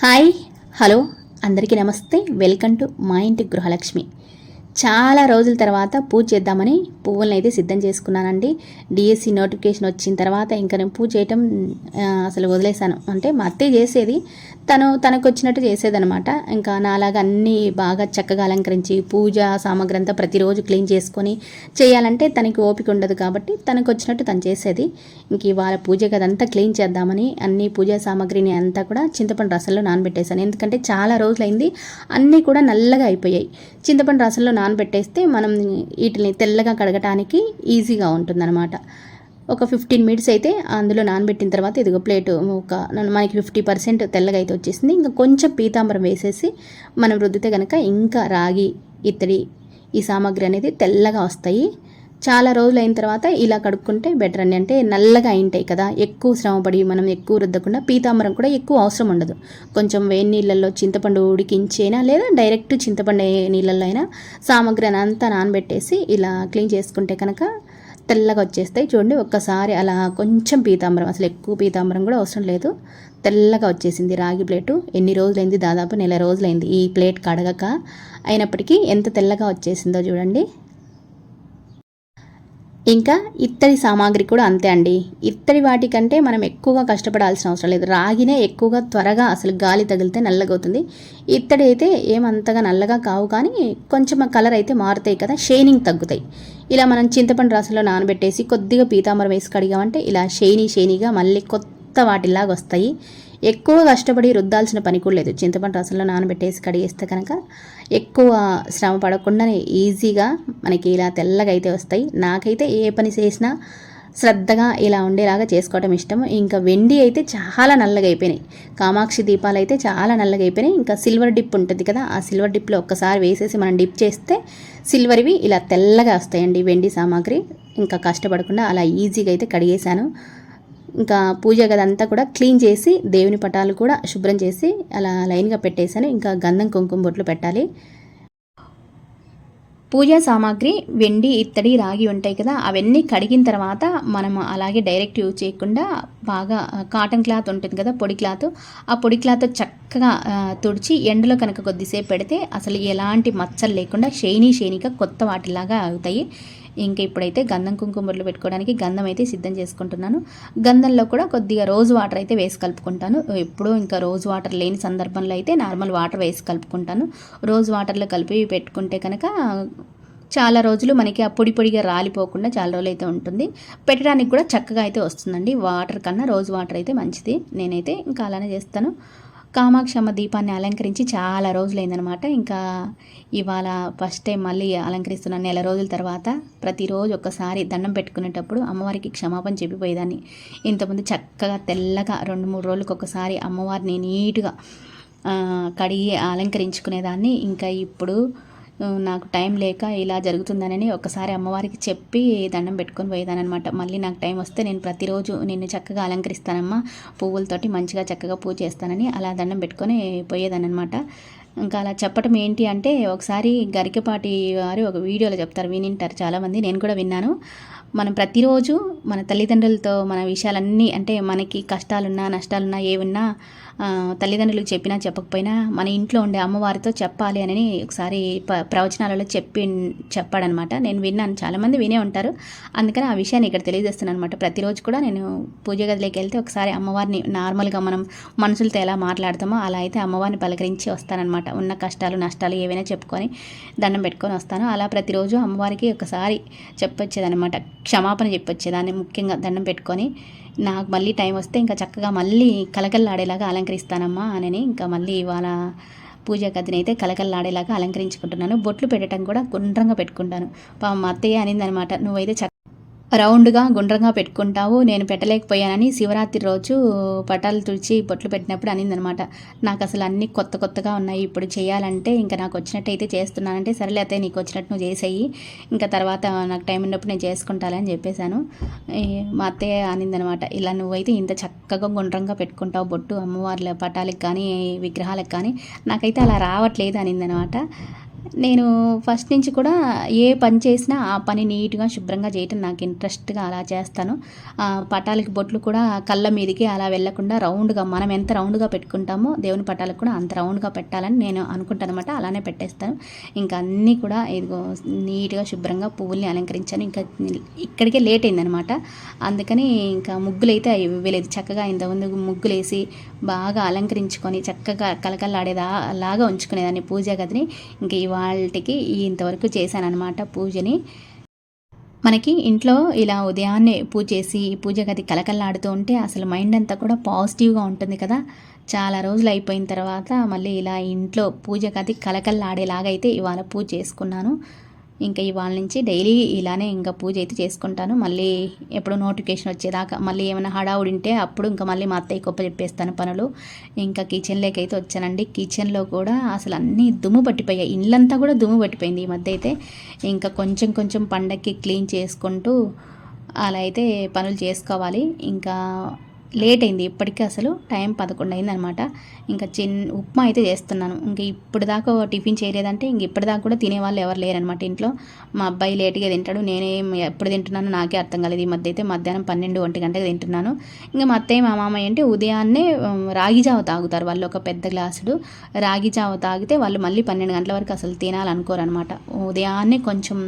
Hi hello అందరికీ నమస్తే. Welcome to మా ఇంటి గృహలక్ష్మి. చాలా రోజుల తర్వాత పూజ చేద్దామని పువ్వులను అయితే సిద్ధం చేసుకున్నానండి. డిఎస్సి నోటిఫికేషన్ వచ్చిన తర్వాత ఇంకా నేను పూజ చేయటం అసలు వదిలేశాను. అంటే మా అత్తయ్య చేసేది, తనకు వచ్చినట్టు చేసేదనమాట. ఇంకా నాలాగా అన్నీ బాగా చక్కగా అలంకరించి పూజ సామాగ్రి అంతా ప్రతిరోజు క్లీన్ చేసుకొని చేయాలంటే తనకి ఓపిక ఉండదు కాబట్టి తనకు వచ్చినట్టు తను చేసేది. ఇంక ఇవాళ పూజ గదంతా క్లీన్ చేద్దామని అన్ని పూజా సామాగ్రిని అంతా కూడా చింతపండు రసంలో నానబెట్టేశాను. ఎందుకంటే చాలా రోజులైంది, అన్నీ కూడా నల్లగా అయిపోయాయి. చింతపండు రసంలో నానబెట్టేస్తే మనం వీటిని తెల్లగా కడగటానికి ఈజీగా ఉంటుందన్నమాట. ఒక 15 మినిట్స్ అయితే అందులో నానబెట్టిన తర్వాత ఇదిగో ప్లేటు మనకి 50% తెల్లగా అయితే వచ్చేసింది. ఇంకా కొంచెం పీతాంబరం వేసేసి మనం రుద్దితే కనుక ఇంకా రాగి ఇత్తడి ఈ సామాగ్రి అనేది తెల్లగా వస్తాయి. చాలా రోజులు అయిన తర్వాత ఇలా కడుక్కుంటే బెటర్ అండి. అంటే నల్లగా అయింటాయి కదా, ఎక్కువ శ్రమపడి మనం ఎక్కువ రుద్దకుండా పీతాంబరం కూడా ఎక్కువ అవసరం ఉండదు. కొంచెం వేడి నీళ్ళల్లో చింతపండు ఉడికించైనా లేదా డైరెక్ట్ చింతపండు నీళ్ళల్లో అయినా సామాగ్రి అంతా నానబెట్టేసి ఇలా క్లీన్ చేసుకుంటే కనుక తెల్లగా వచ్చేస్తాయి. చూడండి, ఒక్కసారి అలా కొంచెం పీతాంబరం, అసలు ఎక్కువ పీతాంబరం కూడా అవసరం లేదు, తెల్లగా వచ్చేసింది రాగి ప్లేటు. ఎన్ని రోజులైంది, దాదాపు నెల రోజులైంది ఈ ప్లేట్ కడగక. అయినప్పటికీ ఎంత తెల్లగా వచ్చేసిందో చూడండి. ఇంకా ఇత్తడి సామాగ్రి కూడా అంతే అండి. ఇత్తడి వాటికంటే మనం ఎక్కువగా కష్టపడాల్సిన అవసరం లేదు. రాగినే ఎక్కువగా త్వరగా అసలు గాలి తగిలితే నల్లగవుతుంది. ఇత్తడి అయితే ఏమంతగా నల్లగా కావు, కానీ కొంచెం కలర్ అయితే మారుతాయి కదా, షైనింగ్ తగ్గుతాయి. ఇలా మనం చింతపండు రసంలో నానబెట్టేసి కొద్దిగా పీతాంబరం వేసి కడిగామంటే ఇలా షైనీగా మళ్ళీ కొత్త వాటిలాగా వస్తాయి. ఎక్కువ కష్టపడి రుద్దాల్సిన పని కూడా లేదు. చింతపండు రసంలో నానబెట్టేసి కడిగేస్తే కనుక ఎక్కువ శ్రమ పడకుండానే ఈజీగా మనకి ఇలా తెల్లగా అయితే వస్తాయి. నాకైతే ఏ పని చేసినా శ్రద్ధగా ఇలా ఉండేలాగా చేసుకోవడం ఇష్టం. ఇంకా వెండి అయితే చాలా నల్లగా అయిపోయినాయి. కామాక్షి దీపాలు అయితే చాలా నల్లగా అయిపోయినాయి. ఇంకా సిల్వర్ డిప్ ఉంటుంది కదా, ఆ సిల్వర్ డిప్లో ఒక్కసారి వేసేసి మనం డిప్ చేస్తే సిల్వర్వి ఇలా తెల్లగా వస్తాయండి వెండి సామాగ్రి. ఇంకా కష్టపడకుండా అలా ఈజీగా అయితే కడిగేశాను. ఇంకా పూజ గదంతా కూడా క్లీన్ చేసి దేవుని పటాలు కూడా శుభ్రం చేసి అలా లైన్గా పెట్టేశాను. ఇంకా గంధం కుంకుమ బొట్లు పెట్టాలి. పూజా సామాగ్రి వెండి ఇత్తడి రాగి ఉంటాయి కదా, అవన్నీ కడిగిన తర్వాత మనం అలాగే డైరెక్ట్ యూజ్ చేయకుండా బాగా కాటన్ క్లాత్ ఉంటుంది కదా, పొడి క్లాత్, ఆ పొడి క్లాత్ చక్కగా తుడిచి ఎండలో కనుక కొద్దిసేపు పెడితే అసలు ఎలాంటి మచ్చలు లేకుండా షైనీగా కొత్త వాటిలాగా అవుతాయి. ఇంకా ఇప్పుడైతే గంధం కుంకుమ బొట్లు పెట్టుకోవడానికి గంధం అయితే సిద్ధం చేసుకుంటున్నాను. గంధంలో కూడా కొద్దిగా రోజ్ వాటర్ అయితే వేసి కలుపుకుంటాను. ఎప్పుడూ ఇంకా రోజ్ వాటర్ లేని సందర్భంలో అయితే నార్మల్ వాటర్ వేసి కలుపుకుంటాను. రోజ్ వాటర్లో కలిపి పెట్టుకుంటే కనుక చాలా రోజులు మనకి ఆ పొడిగా రాలిపోకుండా చాలా రోజులు అయితే ఉంటుంది. పెట్టడానికి కూడా చక్కగా అయితే వస్తుందండి. వాటర్ కన్నా రోజ్ వాటర్ అయితే మంచిది. నేనైతే ఇంకా అలానే చేస్తాను. కామాక్షమ్మ దీపాన్ని అలంకరించి చాలా రోజులైందనమాట. ఇంకా ఇవాళ ఫస్ట్ టైం మళ్ళీ అలంకరిస్తున్నాను నెల రోజుల తర్వాత. ప్రతిరోజు ఒక్కసారి దండం పెట్టుకునేటప్పుడు అమ్మవారికి క్షమాపణ చెప్పిపోయేదాన్ని. ఇంతకుముందు చక్కగా తెల్లగా 2-3 రోజులకు ఒకసారి అమ్మవారిని నీట్గా కడిగి అలంకరించుకునేదాన్ని. ఇంకా ఇప్పుడు నాకు టైం లేక ఇలా జరుగుతుందనని ఒకసారి అమ్మవారికి చెప్పి దండం పెట్టుకొని పోయేదానమాట. మళ్ళీ నాకు టైం వస్తే నేను ప్రతిరోజు నిన్ను చక్కగా అలంకరిస్తానమ్మా, పువ్వులతోటి మంచిగా చక్కగా పూజ చేస్తానని అలా దండం పెట్టుకొని పోయేదానమాట. ఇంకా అలా చెప్పటం ఏంటి అంటే, ఒకసారి గరికపాటి వారు ఒక వీడియోలో చెప్తారు, వినింటారు చాలామంది, నేను కూడా విన్నాను. మనం ప్రతిరోజు మన తల్లిదండ్రులతో మన విషయాలన్నీ, అంటే మనకి కష్టాలున్నా నష్టాలున్నా ఏమున్నా తల్లిదండ్రులకు చెప్పినా చెప్పకపోయినా మన ఇంట్లో ఉండే అమ్మవారితో చెప్పాలి అని ఒకసారి ప్రవచనాలలో చెప్పాడనమాట. నేను విన్నాను, చాలామంది వినే ఉంటారు. అందుకని ఆ విషయాన్ని ఇక్కడ తెలియజేస్తున్నాను అనమాట. ప్రతిరోజు కూడా నేను పూజ గదిలోకి వెళ్తే ఒకసారి అమ్మవారిని నార్మల్గా మనం మనుషులతో ఎలా మాట్లాడతామో అలా అయితే అమ్మవారిని పలకరించి వస్తానన్నమాట. ఉన్న కష్టాలు నష్టాలు ఏవైనా చెప్పుకొని దండం పెట్టుకొని వస్తాను. అలా ప్రతిరోజు అమ్మవారికి ఒకసారి చెప్పొచ్చేదనమాట, క్షమాపణ చెప్పొచ్చేదాన్ని, ముఖ్యంగా దండం పెట్టుకొని. నాకు మళ్ళీ టైం వస్తే ఇంకా చక్కగా మళ్ళీ కలకల్లాడేలాగా అలంకరిస్తానమ్మా అని ఇంకా మళ్ళీ ఇవాళ పూజా గదిని అయితే కలకల్లాడేలాగా అలంకరించుకుంటున్నాను. బొట్లు పెట్టడం కూడా గుండ్రంగా పెట్టుకుంటాను. మా అత్తయ్య అనిందనమాట, నువ్వైతే రౌండ్గా గుండ్రంగా పెట్టుకుంటావు, నేను పెట్టలేకపోయానని శివరాత్రి రోజు పటాలు తుడిచి బొట్లు పెట్టినప్పుడు అనిందనమాట. నాకు అసలు అన్నీ కొత్తగా ఉన్నాయి, ఇప్పుడు చేయాలంటే ఇంకా నాకు వచ్చినట్టు అయితే చేస్తున్నానంటే, సరేలే అత్తయ్య నీకు వచ్చినట్టు నువ్వు చేసేయి, ఇంకా తర్వాత నాకు టైం ఉన్నప్పుడు నేను చేసుకుంటానని చెప్పేశాను. మా అత్తయ్య అనిందనమాట, ఇలా నువ్వైతే ఇంత చక్కగా గుండ్రంగా పెట్టుకుంటావు బొట్టు అమ్మవార్ల పటాలకు కానీ విగ్రహాలకు కానీ, నాకైతే అలా రావట్లేదు అనిందనమాట. నేను ఫస్ట్ నుంచి కూడా ఏ పని చేసినా ఆ పని నీట్‌గా, శుభ్రంగా చేయటం నాకు ఇంట్రెస్ట్‌గా అలా చేస్తాను. పటాలకి బొట్లు కూడా కళ్ళ మీదకి అలా వెళ్ళకుండా రౌండ్‌గా మనం ఎంత రౌండ్‌గా పెట్టుకుంటామో దేవుని పటాలకు కూడా అంత రౌండ్‌గా పెట్టాలని నేను అనుకుంటాననమాట. అలానే పెట్టేస్తాను. ఇంకా అన్నీ కూడా ఇదిగో నీట్‌గా, శుభ్రంగా పువ్వుల్ని అలంకరించాను. ఇంకా ఇక్కడికే లేట్ అయిందనమాట. అందుకని ఇంకా ముగ్గులైతే ఇవ్వలేదు. చక్కగా ఇంతకుముందు ముగ్గులేసి బాగా అలంకరించుకొని చక్కగా లాగా ఉంచుకునేదాన్ని పూజా గదిని. ఇంక ఇవాల్టికి ఇంతవరకు చేశాననమాట పూజని. మనకి ఇంట్లో ఇలా ఉదయాన్నే పూజ చేసి పూజ గది కలకల్లాడుతూ ఉంటే అసలు మైండ్ అంతా కూడా పాజిటివ్గా ఉంటుంది కదా. చాలా రోజులు అయిపోయిన తర్వాత మళ్ళీ ఇలా ఇంట్లో పూజ గది కలకల్లాడేలాగా అయితే ఇవాళ పూజ చేసుకున్నాను. ఇంకా ఇవాళ నుంచి డైలీ ఇలానే ఇంకా పూజ అయితే చేసుకుంటాను. మళ్ళీ ఎప్పుడు నోటిఫికేషన్ వచ్చేదాకా మళ్ళీ ఏమైనా హడావుడి ఉంటే అప్పుడు ఇంకా మళ్ళీ మా అత్తయ్య గొప్ప చెప్పేస్తాను పనులు. ఇంకా కిచెన్లోకి అయితే వచ్చానండి. కిచెన్లో కూడా అసలు అన్నీ దుమ్ము పట్టిపోయాయి. ఇల్లంతా కూడా దుమ్ము పట్టిపోయింది ఈ మధ్య అయితే. ఇంకా కొంచెం కొంచెం పండక్కి క్లీన్ చేసుకుంటూ అలా అయితే పనులు చేసుకోవాలి. ఇంకా లేట్ అయింది. ఇప్పటికీ అసలు టైం 11 అయిందనమాట. ఇంకా ఉప్మా అయితే చేస్తున్నాను. ఇంక ఇప్పటిదాకా టిఫిన్ చేయలేదంటే ఇంక ఇప్పటిదాకా కూడా తినేవాళ్ళు ఎవరు లేరనమాట ఇంట్లో. మా అబ్బాయి లేట్గా తింటాడు. నేనేం ఎప్పుడు తింటున్నానో నాకే అర్థం కాలేదు. ఈ మధ్య అయితే మధ్యాహ్నం 12, 1 గంటకి తింటున్నాను. ఇంకా మా అత్తయ్య మా మామయ్య అంటే ఉదయాన్నే రాగి జావ తాగుతారు. వాళ్ళు ఒక పెద్ద గ్లాసుడు రాగి జావ తాగితే వాళ్ళు మళ్ళీ 12 గంటల వరకు అసలు తినాలనుకోరనమాట. ఉదయాన్నే కొంచెం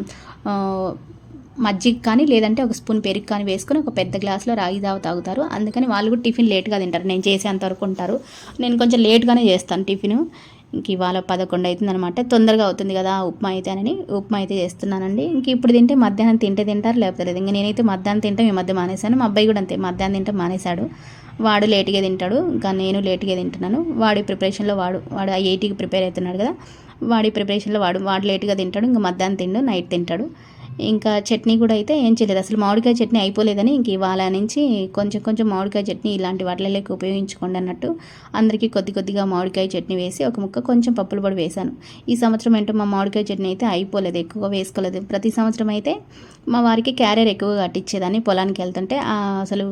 మజ్జిగ కానీ లేదంటే ఒక స్పూన్ పెరుగు కానీ వేసుకొని ఒక పెద్ద గ్లాసులో రాగి జావ తాగుతారు. అందుకని వాళ్ళు కూడా టిఫిన్ లేట్గా తింటారు. నేను చేసేంతవరకు ఉంటారు. నేను కొంచెం లేట్గానే చేస్తాను టిఫిన్. ఇంక ఇవాళ 11 అవుతుందనమాట. తొందరగా అవుతుంది కదా ఉప్మా అయితే అని ఉప్మా అయితే చేస్తున్నానండి. ఇంక ఇప్పుడు తింటే మధ్యాహ్నం తింటారు లేకపోతే లేదు. ఇంక నేనైతే మధ్యాహ్నం తింటాం ఈ మధ్య మానేశాను. మా అబ్బాయి కూడా అంతే మధ్యాహ్నం తింటాం మానేశాడు. వాడు లేట్గా తింటాడు. ఇంకా నేను లేట్గా తింటున్నాను. వాడి ప్రిపరేషన్లో వాడు 8కి ప్రిపేర్ అవుతున్నాడు కదా. వాడి ప్రిపరేషన్లో వాడు లేట్గా తింటాడు. ఇంకా మధ్యాహ్నం తిండు నైట్ తింటాడు. ఇంకా చట్నీ కూడా అయితే ఏం చేయలేదు. అసలు మామిడికాయ చట్నీ అయిపోలేదని ఇంక ఇవాళ నుంచి కొంచెం కొంచెం మామిడికాయ చట్నీ ఇలాంటి వాటిలోకి ఉపయోగించుకోండి అన్నట్టు అందరికీ కొద్ది కొద్దిగా మామిడికాయ చట్నీ వేసి ఒక ముక్క కొంచెం పప్పులు పొడి వేశాను. ఈ సంవత్సరం ఏంటో మా మామిడికాయ చట్నీ అయితే అయిపోలేదు, ఎక్కువగా వేసుకోలేదు. ప్రతి సంవత్సరం అయితే మా వారికి క్యారియర్ ఎక్కువగా కట్టించేదాన్ని పొలానికి వెళ్తుంటే. అసలు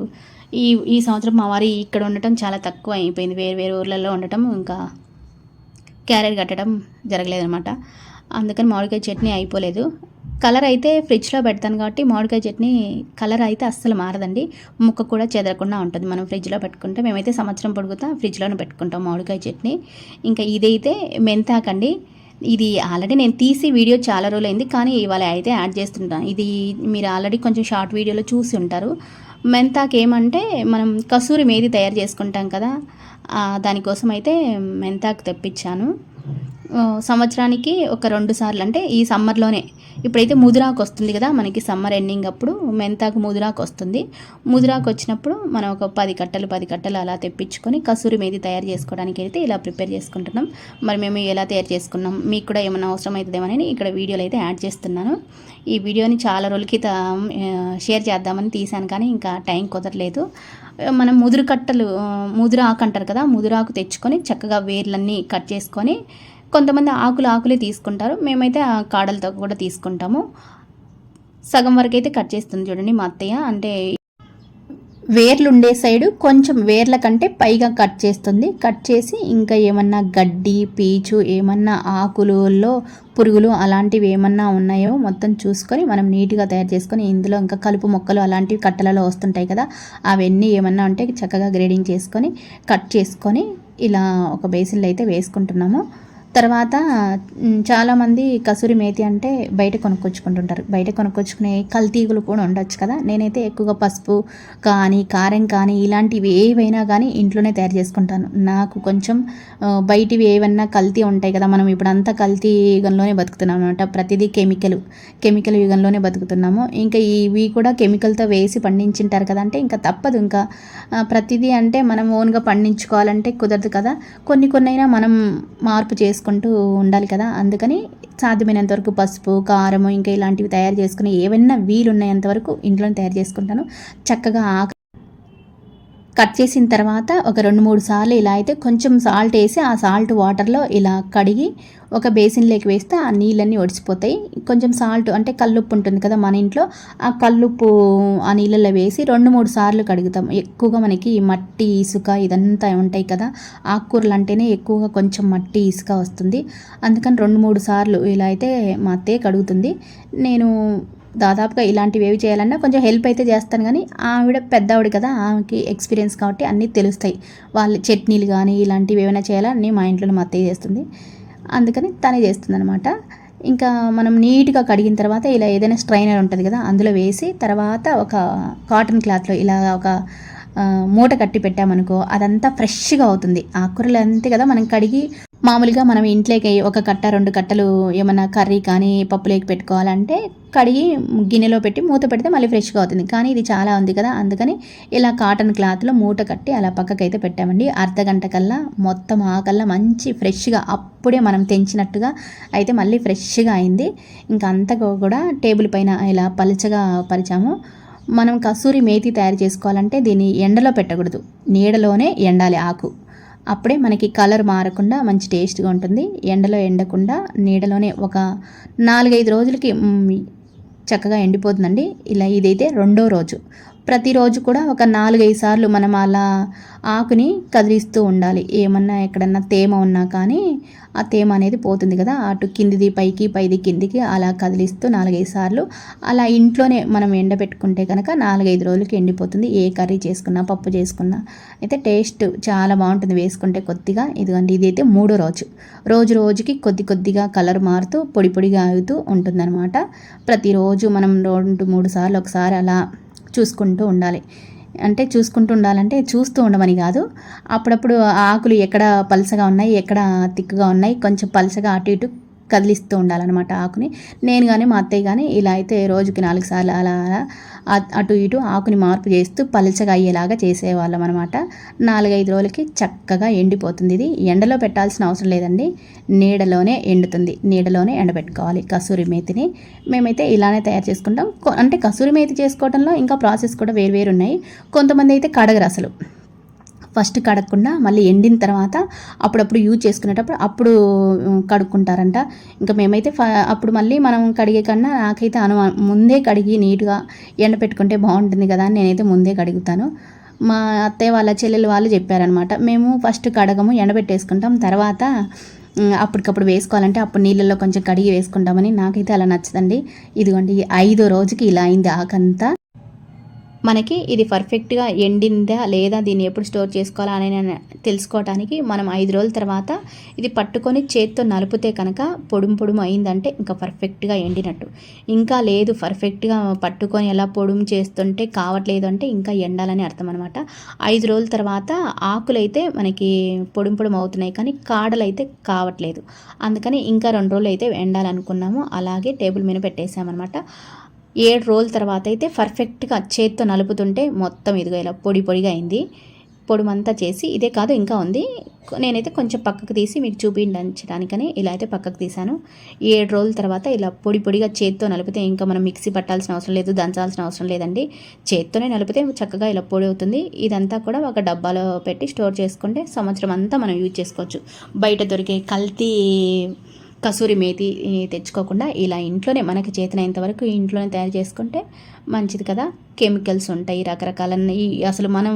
ఈ ఈ సంవత్సరం మా వారి ఇక్కడ ఉండటం చాలా తక్కువ అయిపోయింది. వేరు వేరు ఊర్లలో ఉండటం ఇంకా క్యారియర్ కట్టడం జరగలేదనమాట. అందుకని మామిడికాయ చట్నీ అయిపోలేదు. కలర్ అయితే ఫ్రిడ్జ్లో పెడతాను కాబట్టి మామిడికాయ చట్నీ కలర్ అయితే అస్సలు మారదండి. ముక్క కూడా చెదరకుండా ఉంటుంది మనం ఫ్రిడ్జ్లో పెట్టుకుంటే. మేమైతే సంవత్సరం పొడుగుతా ఫ్రిడ్జ్లోనే పెట్టుకుంటాం మామిడికాయ చట్నీ. ఇంకా ఇదైతే మెంతాకండి. ఇది ఆల్రెడీ నేను తీసి వీడియో చాలా రోజులైంది, కానీ ఇవాళ అయితే యాడ్ చేస్తుంటాను. ఇది మీరు ఆల్రెడీ కొంచెం షార్ట్ వీడియోలో చూసి ఉంటారు. మెంతాకు ఏమంటే మనం కసూరి మేతి తయారు చేసుకుంటాం కదా, దానికోసం అయితే మెంతాకు తెప్పించాను. సంవత్సరానికి ఒక 2 సార్లు, అంటే ఈ సమ్మర్లోనే. ఇప్పుడైతే ముదురాకు వస్తుంది కదా మనకి, సమ్మర్ ఎండింగ్ అప్పుడు మెంతాకు ముదురాకు వస్తుంది. ముదురాకు వచ్చినప్పుడు మనం ఒక 10 కట్టలు అలా తెప్పించుకొని కసూరి మేతి తయారు చేసుకోవడానికి అయితే ఇలా ప్రిపేర్ చేసుకుంటున్నాం. మరి మేము ఎలా తయారు చేసుకున్నాం, మీకు కూడా ఏమైనా అవసరం అవుతుందేమని ఇక్కడ వీడియోలో అయితే యాడ్ చేస్తున్నాను. ఈ వీడియోని చాలా రోజులకి షేర్ చేద్దామని తీశాను, కానీ ఇంకా టైం కుదరలేదు. మనం ముదురాకు అంటారు కదా, ముదురాకు తెచ్చుకొని చక్కగా వేర్లన్నీ కట్ చేసుకొని, కొంతమంది ఆకులే తీసుకుంటారు. మేమైతే ఆ కాడలతో కూడా తీసుకుంటాము. సగం వరకు అయితే కట్ చేస్తుంది చూడండి మా అత్తయ్య. అంటే వేర్లు ఉండే సైడు కొంచెం వేర్ల కంటే పైగా కట్ చేస్తుంది. కట్ చేసి ఇంకా ఏమన్నా గడ్డి పీచు ఏమన్నా ఆకులలో పురుగులు అలాంటివి ఏమన్నా ఉన్నాయో మొత్తం చూసుకొని మనం నీట్గా తయారు చేసుకొని, ఇందులో ఇంకా కలుపు మొక్కలు అలాంటివి కట్టలలో వస్తుంటాయి కదా, అవన్నీ ఏమన్నా ఉంటే చక్కగా గ్రేడింగ్ చేసుకొని కట్ చేసుకొని ఇలా ఒక బేసిన్లో అయితే వేసుకుంటున్నాము. తర్వాత చాలామంది కసూరి మేతి అంటే బయట కొనుక్కొచ్చుకుంటుంటారు. బయట కొనుక్కొచ్చుకునే కల్తీగులు కూడా ఉండొచ్చు కదా. నేనైతే ఎక్కువగా పసుపు కానీ కారం కానీ ఇలాంటివి ఏవైనా కానీ ఇంట్లోనే తయారు చేసుకుంటాను. నాకు కొంచెం బయటివి ఏవన్నా కల్తీ ఉంటాయి కదా, మనం ఇప్పుడంతా కల్తీ యుగంలోనే బతుకుతున్నాం అనమాట. ప్రతిదీ కెమికల్ యుగంలోనే బతుకుతున్నాము. ఇంకా ఇవి కూడా కెమికల్తో వేసి పండించింటారు కదా, అంటే ఇంకా తప్పదు. ఇంకా ప్రతిదీ అంటే మనం ఓన్గా పండించుకోవాలంటే కుదరదు కదా. కొన్ని అయినా మనం మార్పు చేసుకుంటూ ఉండాలి కదా. అందుకని సాధ్యమైనంత వరకు పసుపు కారము ఇంకా ఇలాంటివి తయారు చేసుకుని ఏవైనా వీలున్నంత వరకు ఇంట్లోనే తయారు చేసుకుంటాను. చక్కగా కట్ చేసిన తర్వాత ఒక 2-3 సార్లు ఇలా అయితే కొంచెం సాల్ట్ వేసి ఆ సాల్ట్ వాటర్లో ఇలా కడిగి ఒక బేసిన్లోకి వేస్తే ఆ నీళ్ళన్నీ ఒడిసిపోతాయి. కొంచెం సాల్ట్ అంటే కల్లుప్పు ఉంటుంది కదా మన ఇంట్లో, ఆ కల్లుప్పు ఆ నీళ్ళల్లో వేసి 2-3 సార్లు కడుగుతాం. ఎక్కువగా మనకి మట్టి ఇసుక ఇదంతా ఉంటాయి కదా, ఆకుకూరలు అంటేనే ఎక్కువగా కొంచెం మట్టి ఇసుక వస్తుంది. అందుకని 2-3 సార్లు ఇలా అయితే మా అత్తయ్య కడుగుతుంది. నేను దాదాపుగా ఇలాంటివి ఏవి చేయాలన్నా కొంచెం హెల్ప్ అయితే చేస్తాను, కానీ ఆవిడ పెద్దవాడు కదా, ఆమెకి ఎక్స్పీరియన్స్ కాబట్టి అన్నీ తెలుస్తాయి. వాళ్ళు చట్నీలు కానీ ఇలాంటివి ఏమైనా చేయాలా అన్నీ మా ఇంట్లో మా అత్తయ్య చేస్తుంది, అందుకని తనే చేస్తుంది అనమాట. ఇంకా మనం నీట్గా కడిగిన తర్వాత ఇలా ఏదైనా స్ట్రైనర్ ఉంటుంది కదా అందులో వేసి తర్వాత ఒక కాటన్ క్లాత్లో ఇలా ఒక మూట కట్టి పెట్టామనుకో అదంతా ఫ్రెష్గా అవుతుంది. ఆకుకూరలు అంతే కదా మనం కడిగి మామూలుగా మనం ఇంట్లోకి ఒక కట్ట 2 కట్టలు ఏమన్నా కర్రీ కానీ పప్పులోకి పెట్టుకోవాలంటే కడిగి గిన్నెలో పెట్టి మూత పెడితే మళ్ళీ ఫ్రెష్గా అవుతుంది. కానీ ఇది చాలా ఉంది కదా, అందుకని ఇలా కాటన్ క్లాత్లో మూట కట్టి అలా పక్కకైతే పెట్టామండి. అర్ధగంట కల్లా మొత్తం ఆకల్లా మంచి ఫ్రెష్గా అప్పుడే మనం తెంచినట్టుగా అయితే మళ్ళీ ఫ్రెష్గా అయింది. ఇంకా అంతా కూడా టేబుల్ పైన ఇలా పలుచగా పరిచాము. మనం కసూరి మేతి తయారు చేసుకోవాలంటే దీన్ని ఎండలో పెట్టకూడదు, నీడలోనే ఎండాలి ఆకు. అప్పుడే మనకి కలర్ మారకుండా మంచి టేస్ట్గా ఉంటుంది. ఎండలో ఎండకుండా నీడలోనే ఒక 4-5 రోజులకి చక్కగా ఎండిపోతుందండి. ఇలా ఇదైతే 2వ రోజు. ప్రతిరోజు కూడా ఒక 4-5 సార్లు మనం అలా ఆకుని కదిలిస్తూ ఉండాలి. ఏమన్నా ఎక్కడన్నా తేమ ఉన్నా కానీ ఆ తేమ అనేది పోతుంది కదా, అటు కిందిది పైకి పైది కిందికి అలా కదిలిస్తూ 4-5 సార్లు అలా ఇంట్లోనే మనం ఎండబెట్టుకుంటే కనుక 4-5 రోజులకి ఎండిపోతుంది. ఏ కర్రీ చేసుకున్నా పప్పు చేసుకున్నా అయితే టేస్ట్ చాలా బాగుంటుంది వేసుకుంటే కొద్దిగా. ఇదిగోండి ఇదైతే 3వ రోజు. రోజు రోజుకి కొద్దిగా కలర్ మారుతూ పొడి పొడిగా అవుతూ ఉంటుందన్నమాట. ప్రతిరోజు మనం 2-3 సార్లు ఒకసారి అలా చూసుకుంటూ ఉండాలి. అంటే చూసుకుంటూ ఉండాలంటే చూస్తూ ఉండమని కాదు, అప్పుడప్పుడు ఆకులు ఎక్కడ పలసగా ఉన్నాయి ఎక్కడ తిక్కుగా ఉన్నాయి కొంచెం పలసగా అటు ఇటు కదిలిస్తూ ఉండాలన్నమాట ఆకుని. నేను కానీ మా అత్తయ్య కానీ ఇలా అయితే రోజుకి 4 సార్లు అలా అలా అటు ఇటు ఆకుని మార్పు చేస్తూ పలచగా అయ్యేలాగా చేసేవాళ్ళం అనమాట. 4-5 రోజులకి చక్కగా ఎండిపోతుంది. ఇది ఎండలో పెట్టాల్సిన అవసరం లేదండి, నీడలోనే ఎండుతుంది. నీడలోనే ఎండబెట్టుకోవాలి కసూరి మేతిని. మేమైతే ఇలానే తయారు చేసుకుంటాం. అంటే కసూరి మేతి చేసుకోవడంలో ఇంకా ప్రాసెస్ కూడా వేరు ఉన్నాయి. కొంతమంది అయితే కడగరు అసలు, ఫస్ట్ కడగకుండా మళ్ళీ ఎండిన తర్వాత అప్పుడప్పుడు యూజ్ చేసుకునేటప్పుడు అప్పుడు కడుక్కుంటారంట. ఇంకా మేమైతే అప్పుడు మళ్ళీ మనం కడిగే కన్నా నాకైతే ముందే కడిగి నీట్గా ఎండపెట్టుకుంటే బాగుంటుంది కదా అని నేనైతే ముందే కడుగుతాను. మా అత్తయ్య వాళ్ళ చెల్లెలు వాళ్ళు చెప్పారనమాట, మేము ఫస్ట్ కడగము ఎండబెట్టేసుకుంటాం, తర్వాత అప్పటికప్పుడు వేసుకోవాలంటే అప్పుడు నీళ్ళల్లో కొంచెం కడిగి వేసుకుంటామని. నాకైతే అలా నచ్చదండి. ఇదిగోండి 5వ రోజుకి ఇలా అయింది ఆకంతా. మనకి ఇది పర్ఫెక్ట్గా ఎండిందా లేదా దీన్ని ఎప్పుడు స్టోర్ చేసుకోవాలా అని తెలుసుకోవడానికి మనం 5 రోజుల తర్వాత ఇది పట్టుకొని చేత్తో నలిపితే కనుక పొడుము అయిందంటే ఇంకా పర్ఫెక్ట్గా ఎండినట్టు. ఇంకా లేదు పర్ఫెక్ట్గా పట్టుకొని ఎలా పొడుము చేస్తుంటే కావట్లేదు అంటే ఇంకా ఎండాలని అర్థం అనమాట. 5 రోజుల తర్వాత ఆకులైతే మనకి పొడుము అవుతున్నాయి కానీ కాడలు అయితే కావట్లేదు. అందుకని ఇంకా 2 రోజులు అయితే ఎండాలనుకున్నాము. అలాగే టేబుల్ మీద పెట్టేసామన్నమాట. 7 రోజుల తర్వాత అయితే పర్ఫెక్ట్గా చేత్తో నలుపుతుంటే మొత్తం ఇదిగో ఇలా పొడిగా అయింది. పొడుమంతా చేసి ఇదే కాదు ఇంకా ఉంది, నేనైతే కొంచెం పక్కకు తీసి మీకు చూపించడానికని ఇలా అయితే పక్కకు తీసాను. 7 రోజుల తర్వాత ఇలా పొడిగా చేత్తో నలిపితే ఇంకా మనం మిక్సీ పట్టాల్సిన అవసరం లేదు, దంచాల్సిన అవసరం లేదండి. చేత్తోనే నలిపితే చక్కగా ఇలా పొడి అవుతుంది. ఇదంతా కూడా ఒక డబ్బాలో పెట్టి స్టోర్ చేసుకుంటే సంవత్సరం అంతా మనం యూజ్ చేసుకోవచ్చు. బయట దొరికే కల్తీ కసూరి మేతి తెచ్చుకోకుండా ఇలా ఇంట్లోనే మనకి చేతనైనంత వరకు ఇంట్లోనే తయారు చేసుకుంటే మంచిది కదా. కెమికల్స్ ఉంటాయి రకరకాల, అసలు మనం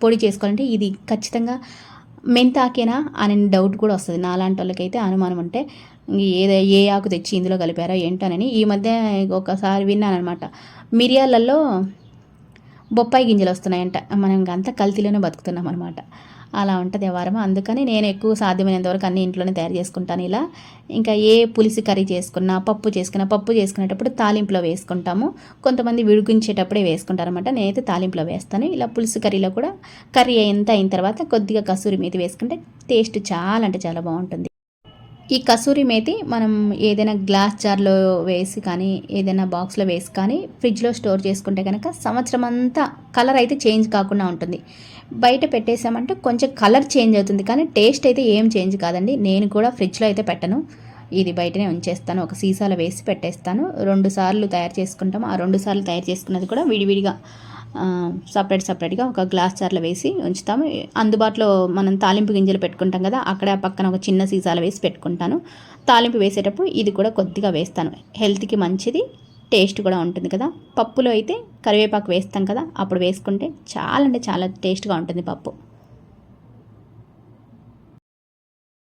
పొడి చేసుకోవాలంటే ఇది ఖచ్చితంగా మెంతాకేనా అని డౌట్ కూడా వస్తుంది. నాలాంటి వాళ్ళకైతే అనుమానం ఉంటే ఏ ఆకు తెచ్చి ఇందులో కలిపారో ఏంటోనని. ఈ మధ్య ఒకసారి విన్నాను అనమాట, మిరియాలలో బొప్పాయి గింజలు వస్తున్నాయంట. మనం అంతా కల్తీలోనే బతుకుతున్నాం అనమాట. అలా ఉంటుంది వ్యవహారం. అందుకని నేను ఎక్కువ సాధ్యమైనంత వరకు అన్ని ఇంట్లోనే తయారు చేసుకుంటాను ఇలా. ఇంకా ఏ పులుసు కర్రీ చేసుకున్నా పప్పు చేసుకునేటప్పుడు తాలింపులో వేసుకుంటాము. కొంతమంది విడిగించేటప్పుడే వేసుకుంటారు అనమాట. నేనైతే తాలింపులో వేస్తాను. ఇలా పులుసు కర్రీలో కూడా కర్రీ ఎంత అయిన తర్వాత కొద్దిగా కసూరి మేతి వేసుకుంటే టేస్ట్ చాలా అంటే చాలా బాగుంటుంది. ఈ కసూరి మేతి మనం ఏదైనా గ్లాస్ జార్లో వేసి కానీ ఏదైనా బాక్స్లో వేసి కానీ ఫ్రిడ్జ్లో స్టోర్ చేసుకుంటే కనుక సంవత్సరం అంతా కలర్ అయితే చేంజ్ కాకుండా ఉంటుంది. బయట పెట్టేసామంటే కొంచెం కలర్ చేంజ్ అవుతుంది కానీ టేస్ట్ అయితే ఏం చేంజ్ కాదండి. నేను కూడా ఫ్రిడ్జ్లో అయితే పెట్టను, ఇది బయటనే ఉంచేస్తాను. ఒక సీసాలో వేసి పెట్టేస్తాను. 2 సార్లు తయారు చేసుకుంటాము. ఆ 2 సార్లు తయారు చేసుకున్నది కూడా విడివిడిగా సపరేట్గా ఒక గ్లాస్ జార్లో వేసి ఉంచుతాము. అందుబాటులో మనం తాలింపు గింజలు పెట్టుకుంటాం కదా, అక్కడ పక్కన ఒక చిన్న సీసాలో వేసి పెట్టుకుంటాను. తాలింపు వేసేటప్పుడు ఇది కూడా కొద్దిగా వేస్తాను. హెల్త్కి మంచిది, టేస్ట్ కూడా ఉంటుంది కదా. పప్పులో అయితే కరివేపాకు వేస్తాం కదా, అప్పుడు వేసుకుంటే చాలా అంటే చాలా టేస్ట్గా ఉంటుంది పప్పు.